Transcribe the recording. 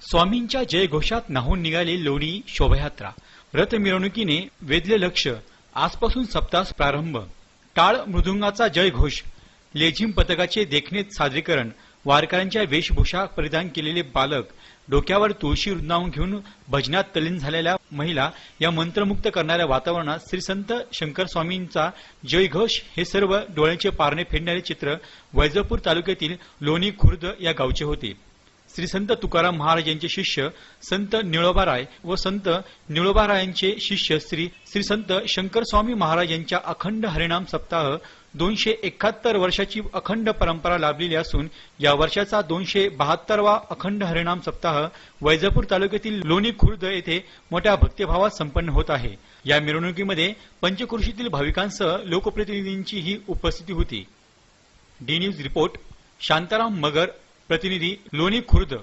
स्वामींच्या जयघोषात न्हाऊन निघाली लोणी शोभायात्रा. रथ मिरवणुकीने वेधले लक्ष. आजपासून सप्तास प्रारंभ. टाळ मृदुंगाचा जयघोष, लेझिम पथकाचे देखणे सादरीकरण, वारकऱ्यांच्या वेशभूषा परिधान केलेले बालक, डोक्यावर तुळशी वृंदावन घेऊन भजनात तल्लीन झालेल्या महिला, या मंत्रमुक्त करणाऱ्या वातावरणात श्री संत शंकर स्वामींचा जयघोष हे सर्व डोळ्यांचे पारणे फेडणारे चित्र वैजापूर तालुक्यातील लोणी खुर्द या गावचे होते. श्री संत तुकाराम महाराज यांचे शिष्य संत निळोबाराय व संत निळोबारायांचे शिष्य श्री संत शंकर स्वामी महाराज यांच्या अखंड हरिनाम सप्ताह 271 वर्षाची अखंड परंपरा लाभलेली असून या वर्षाचा 272वा अखंड हरिनाम सप्ताह वैजापूर तालुक्यातील लोणी खुर्द येथे मोठ्या भक्तिभावात संपन्न होत आहे. या मिरवणुकीमध्ये पंचक्रोशीतील भाविकांसह लोकप्रतिनिधींची ही उपस्थिती होती. डी न्यूज रिपोर्ट शांताराम मगर, प्रतिनिधी लोणी खुर्द.